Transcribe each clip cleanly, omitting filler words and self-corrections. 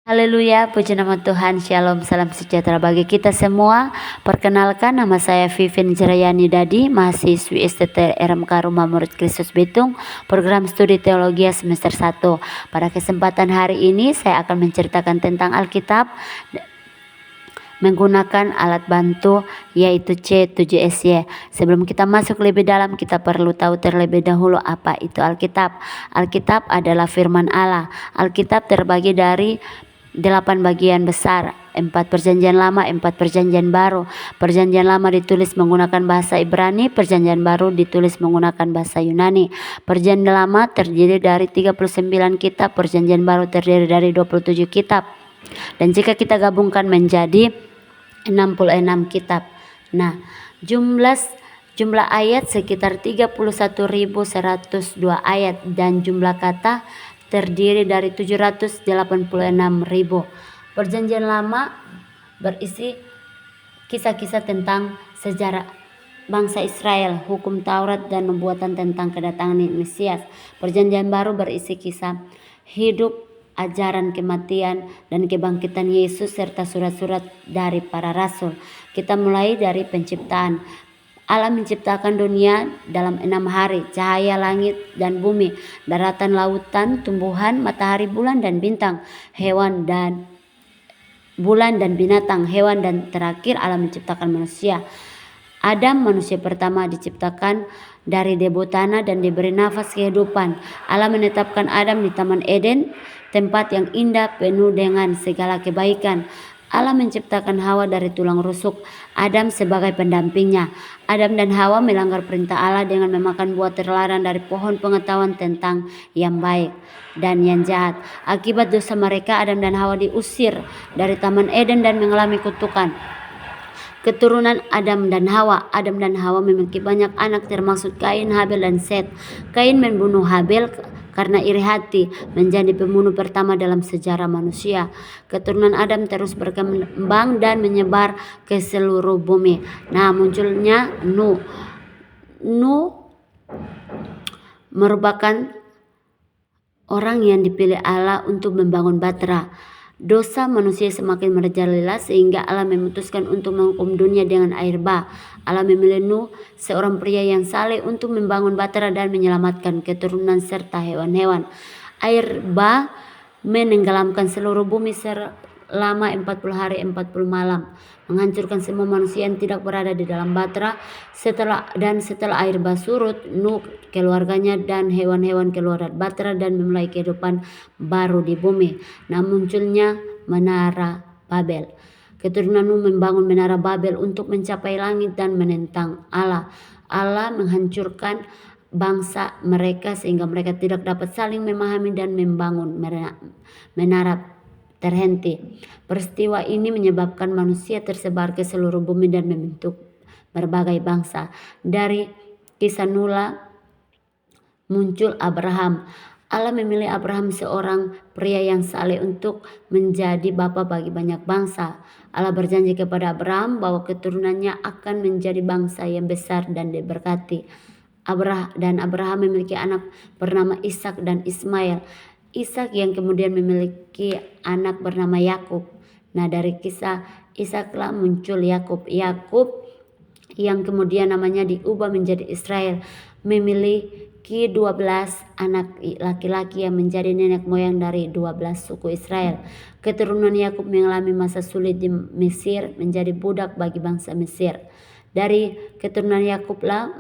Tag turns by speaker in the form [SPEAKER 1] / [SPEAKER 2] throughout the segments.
[SPEAKER 1] Haleluya, puji nama Tuhan, shalom, salam sejahtera bagi kita semua. Perkenalkan, nama saya Vivin Jerayani Dadi, mahasiswi STT RMK Rumah Murid Kristus Bitung, program studi teologi semester 1. Pada kesempatan hari ini saya akan menceritakan tentang Alkitab menggunakan alat bantu yaitu C7SY. Sebelum kita masuk lebih dalam, kita perlu tahu terlebih dahulu apa itu Alkitab. Alkitab adalah firman Allah. Alkitab terbagi dari 8 bagian besar, 4 perjanjian lama, 4 perjanjian baru. Perjanjian lama ditulis menggunakan bahasa Ibrani, perjanjian baru ditulis menggunakan bahasa Yunani. Perjanjian lama terdiri dari 39 kitab, perjanjian baru terdiri dari 27 kitab. Dan jika kita gabungkan menjadi 66 kitab. Nah, jumlah ayat sekitar 31.102 ayat dan jumlah kata terdiri dari 786.000. Perjanjian lama berisi kisah-kisah tentang sejarah bangsa Israel, hukum Taurat dan nubuatan tentang kedatangan Mesias. Perjanjian baru berisi kisah hidup, ajaran kematian dan kebangkitan Yesus serta surat-surat dari para rasul. Kita mulai dari penciptaan. Allah menciptakan dunia dalam 6 hari, cahaya langit dan bumi, daratan, lautan, tumbuhan, matahari, bulan dan bintang, hewan dan binatang, hewan, dan terakhir Allah menciptakan manusia. Adam, manusia pertama, diciptakan dari debu tanah dan diberi nafas kehidupan. Allah menetapkan Adam di Taman Eden, tempat yang indah penuh dengan segala kebaikan. Allah menciptakan Hawa dari tulang rusuk, Adam sebagai pendampingnya. Adam dan Hawa melanggar perintah Allah dengan memakan buah terlarang dari pohon pengetahuan tentang yang baik dan yang jahat. Akibat dosa mereka, Adam dan Hawa diusir dari Taman Eden dan mengalami kutukan. Keturunan Adam dan Hawa. Adam dan Hawa memiliki banyak anak termasuk Kain, Habel, dan Set. Kain membunuh Habel karena iri hati, menjadi pembunuh pertama dalam sejarah manusia. Keturunan Adam terus berkembang dan menyebar ke seluruh bumi. Nah, munculnya Nuh. Nuh merupakan orang yang dipilih Allah untuk membangun Batra. Dosa manusia semakin merajalela sehingga Allah memutuskan untuk menghukum dunia dengan air bah. Allah memilih Nuh, seorang pria yang saleh, untuk membangun Batra dan menyelamatkan keturunan serta hewan-hewan. Air bah menenggelamkan seluruh bumi selama 40 hari 40 malam, menghancurkan semua manusia yang tidak berada di dalam Batra. Setelah air bah surut, Nuh, keluarganya dan hewan-hewan keluar dari Batra dan memulai kehidupan baru di bumi. Nah, munculnya Menara Babel. Keturunan Nuh membangun Menara Babel untuk mencapai langit dan menentang Allah. Allah menghancurkan bangsa mereka sehingga mereka tidak dapat saling memahami dan membangun menara terhenti. Peristiwa ini menyebabkan manusia tersebar ke seluruh bumi dan membentuk berbagai bangsa. Dari kisah Nuh muncul Abraham. Allah memilih Abraham, seorang pria yang saleh, untuk menjadi bapa bagi banyak bangsa. Allah berjanji kepada Abraham bahwa keturunannya akan menjadi bangsa yang besar dan diberkati. Abraham memiliki anak bernama Ishak dan Ismail. Ishak yang kemudian memiliki anak bernama Yakub. Nah, dari kisah Ishaklah muncul Yakub. Yakub yang kemudian namanya diubah menjadi Israel, memiliki 12 anak laki-laki yang menjadi nenek moyang dari 12 suku Israel. Keturunan Yakub mengalami masa sulit di Mesir, menjadi budak bagi bangsa Mesir. Dari keturunan Yakublah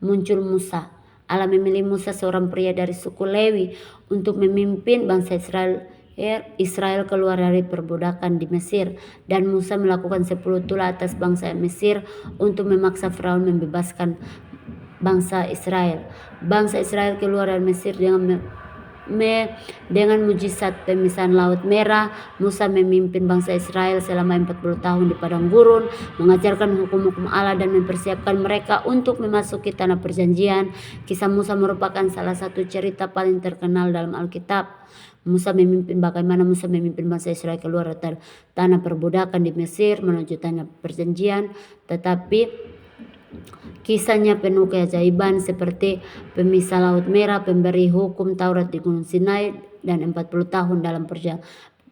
[SPEAKER 1] muncul Musa. Allah memilih Musa, seorang pria dari suku Lewi, untuk memimpin bangsa Israel keluar dari perbudakan di Mesir. Dan Musa melakukan 10 tulah atas bangsa Mesir untuk memaksa Firaun membebaskan bangsa Israel. Bangsa Israel keluar dari Mesir dengan mujizat pemisahan Laut Merah. Musa memimpin bangsa Israel selama 40 tahun di padang gurun, mengajarkan hukum-hukum Allah dan mempersiapkan mereka untuk memasuki tanah perjanjian. Kisah Musa merupakan salah satu cerita paling terkenal dalam Alkitab. Bagaimana Musa memimpin bangsa Israel keluar dari tanah perbudakan di Mesir menuju tanah perjanjian. Tetapi kisahnya penuh keajaiban seperti pemisah Laut Merah, pemberi hukum Taurat di Gunung Sinai, dan 40 tahun dalam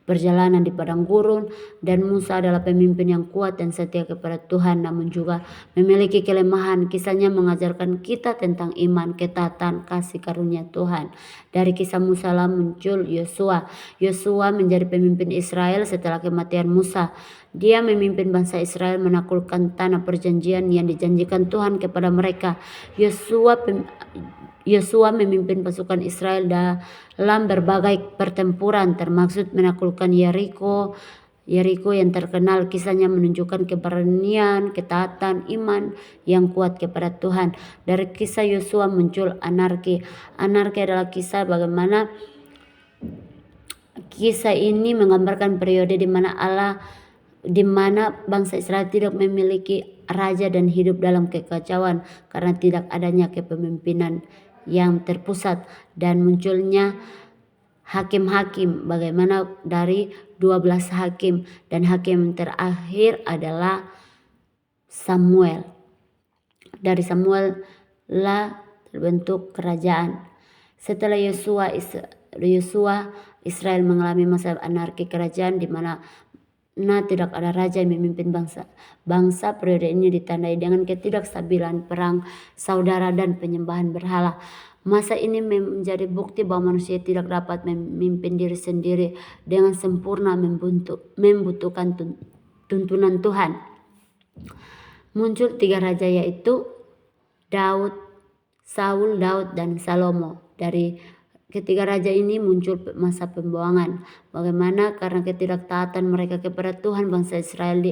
[SPEAKER 1] perjalanan di padang gurun, dan Musa adalah pemimpin yang kuat dan setia kepada Tuhan namun juga memiliki kelemahan. Kisahnya mengajarkan kita tentang iman, ketaatan, kasih karunia Tuhan. Dari kisah Musa lah muncul Yosua. Yosua menjadi pemimpin Israel setelah kematian Musa. Dia memimpin bangsa Israel menaklukkan tanah perjanjian yang dijanjikan Tuhan kepada mereka. Yosua memimpin pasukan Israel dalam berbagai pertempuran, termasuk menaklukkan Yeriko yang terkenal. Kisahnya menunjukkan keberanian, ketaatan, iman yang kuat kepada Tuhan. Dari kisah Yosua muncul anarki. Anarki adalah kisah bagaimana kisah ini menggambarkan periode di mana bangsa Israel tidak memiliki raja dan hidup dalam kekacauan karena tidak adanya kepemimpinan yang terpusat dan munculnya hakim-hakim, bagaimana dari 12 hakim, dan hakim terakhir adalah Samuel. Dari Samuel lah terbentuk kerajaan. Setelah Yosua, Israel mengalami masa anarki kerajaan di mana tidak ada raja yang memimpin bangsa. Periode ini ditandai dengan ketidakstabilan, perang saudara, dan penyembahan berhala. Masa ini menjadi bukti bahwa manusia tidak dapat memimpin diri sendiri dengan sempurna, membutuhkan tuntunan Tuhan. Muncul 3 raja, yaitu Saul, Daud, dan Salomo. Dari ketiga raja ini muncul masa pembuangan. Bagaimana? Karena ketidaktaatan mereka kepada Tuhan, bangsa Israel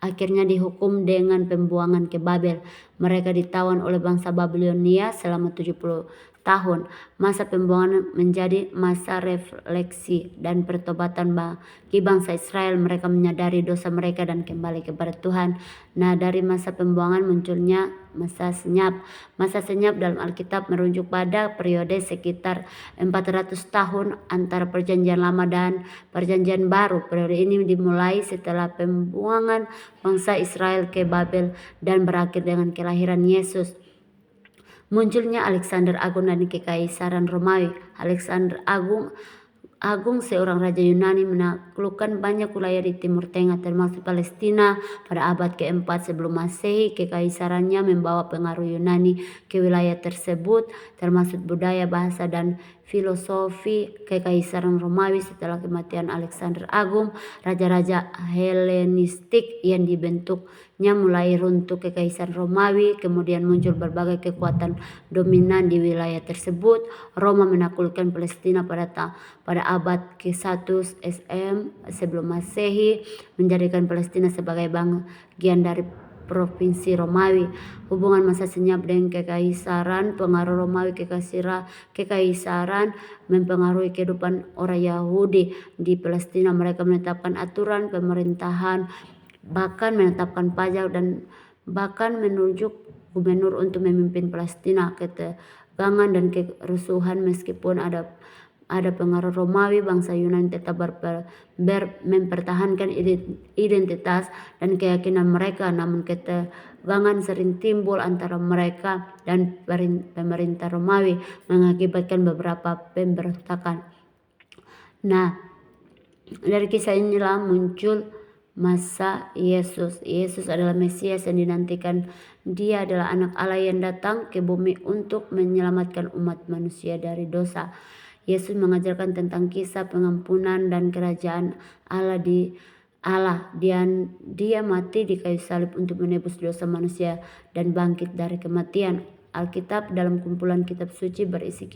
[SPEAKER 1] akhirnya dihukum dengan pembuangan ke Babel. Mereka ditawan oleh bangsa Babilonia selama 70 tahun. Masa pembuangan menjadi masa refleksi dan pertobatan bagi bangsa Israel. Mereka menyadari dosa mereka dan kembali kepada Tuhan. Nah, dari masa pembuangan munculnya masa senyap. Masa senyap dalam Alkitab merujuk pada periode sekitar 400 tahun antara perjanjian lama dan perjanjian baru. Periode ini dimulai setelah pembuangan bangsa Israel ke Babel dan berakhir dengan kelahiran Yesus. Munculnya Alexander Agung dan Kekaisaran Romawi. Alexander Agung seorang raja Yunani menaklukkan banyak wilayah di Timur Tengah termasuk Palestina. Pada abad keempat sebelum Masehi, kekaisarannya membawa pengaruh Yunani ke wilayah tersebut termasuk budaya, bahasa, dan filosofi Kekaisaran Romawi. Setelah kematian Alexander Agung, raja-raja Helenistik yang dibentuknya mulai runtuh. Kekaisaran Romawi kemudian muncul berbagai kekuatan dominan di wilayah tersebut. Roma menaklukkan Palestina pada abad ke-1 SM sebelum Masehi, menjadikan Palestina sebagai bagian dari provinsi Romawi. Hubungan masa senyap dengan kekaisaran. Pengaruh Romawi kekaisaran mempengaruhi kehidupan orang Yahudi di Palestina. Mereka menetapkan aturan pemerintahan, bahkan menetapkan pajak, dan bahkan menunjuk gubernur untuk memimpin Palestina. Ketegangan dan kerusuhan meskipun ada pengaruh Romawi, bangsa Yunani tetap mempertahankan identitas dan keyakinan mereka. Namun ketegangan sering timbul antara mereka dan pemerintah Romawi, mengakibatkan beberapa pemberontakan. Nah, dari kisah inilah muncul masa Yesus. Yesus adalah Mesias yang dinantikan. Dia adalah anak Allah yang datang ke bumi untuk menyelamatkan umat manusia dari dosa. Yesus mengajarkan tentang kisah pengampunan dan kerajaan Allah dia mati di kayu salib untuk menebus dosa manusia dan bangkit dari kematian. Alkitab dalam kumpulan kitab suci berisi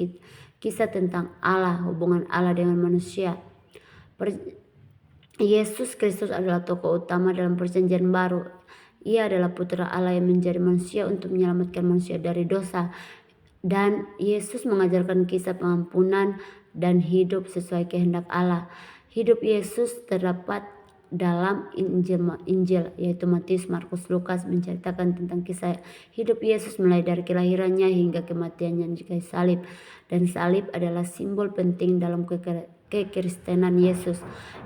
[SPEAKER 1] kisah tentang Allah, hubungan Allah dengan manusia. Yesus Kristus adalah tokoh utama dalam perjanjian baru. Ia adalah putra Allah yang menjadi manusia untuk menyelamatkan manusia dari dosa. Dan Yesus mengajarkan kisah pengampunan dan hidup sesuai kehendak Allah. Hidup Yesus terdapat dalam Injil yaitu Matius, Markus, Lukas, menceritakan tentang kisah hidup Yesus mulai dari kelahirannya hingga kematiannya di kayu salib. Dan salib adalah simbol penting dalam kekristenan Yesus.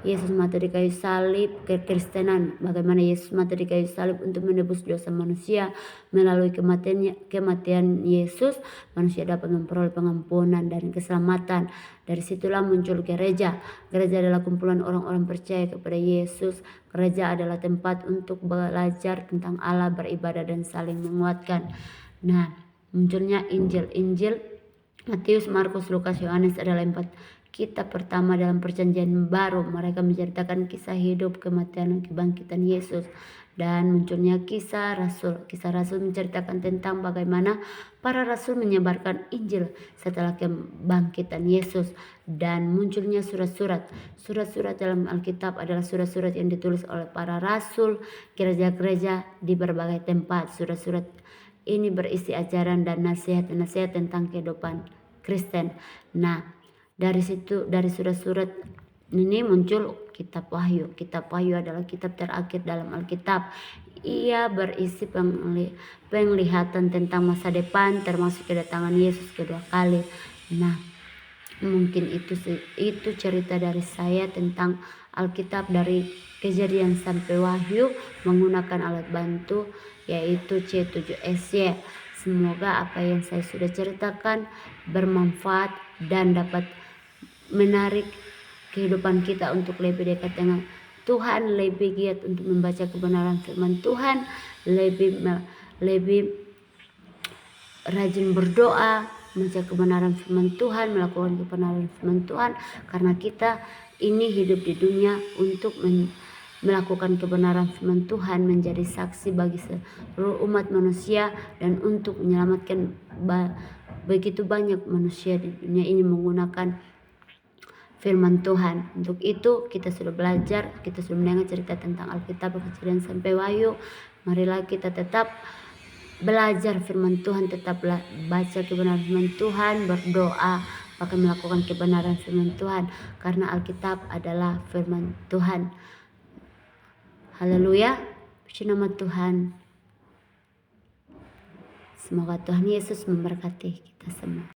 [SPEAKER 1] Yesus mati di kayu salib, kekristenan. Bagaimana Yesus mati di kayu salib untuk menebus dosa manusia. Melalui kematian Yesus, manusia dapat memperoleh pengampunan dan keselamatan. Dari situlah muncul gereja. Gereja adalah kumpulan orang-orang percaya kepada Yesus. Gereja adalah tempat untuk belajar tentang Allah, beribadah, dan saling menguatkan. Nah, munculnya Injil Matius, Markus, Lukas, Yohanes adalah 4 kitab pertama dalam perjanjian baru. Mereka menceritakan kisah hidup, kematian, dan kebangkitan Yesus. Dan munculnya kisah rasul. Kisah rasul menceritakan tentang bagaimana para rasul menyebarkan Injil setelah kebangkitan Yesus. Dan munculnya surat-surat. Surat-surat dalam Alkitab adalah surat-surat yang ditulis oleh para rasul, gereja-gereja di berbagai tempat. Surat-surat ini berisi ajaran dan nasihat-nasihat tentang kehidupan Kristen. Nah, dari surat-surat ini muncul kitab Wahyu. Kitab Wahyu adalah kitab terakhir dalam Alkitab. Ia berisi penglihatan tentang masa depan, termasuk kedatangan Yesus kedua kali. Nah, mungkin itu cerita dari saya tentang Alkitab dari Kejadian sampai Wahyu menggunakan alat bantu yaitu C7SY. Semoga apa yang saya sudah ceritakan bermanfaat dan dapat menarik kehidupan kita untuk lebih dekat dengan Tuhan, lebih giat untuk membaca kebenaran firman Tuhan, lebih rajin berdoa, membaca kebenaran firman Tuhan, melakukan kebenaran firman Tuhan, karena kita ini hidup di dunia untuk melakukan kebenaran firman Tuhan, menjadi saksi bagi seluruh umat manusia, dan untuk menyelamatkan begitu banyak manusia di dunia ini menggunakan firman Tuhan. Untuk itu kita sudah belajar, kita sudah mendengar cerita tentang Alkitab Kejadian sampai Wahyu. Marilah kita tetap belajar firman Tuhan, tetap baca kebenaran firman Tuhan, berdoa, bahkan melakukan kebenaran firman Tuhan, karena Alkitab adalah firman Tuhan. Haleluya, puji nama Tuhan. Semoga Tuhan Yesus memberkati kita semua.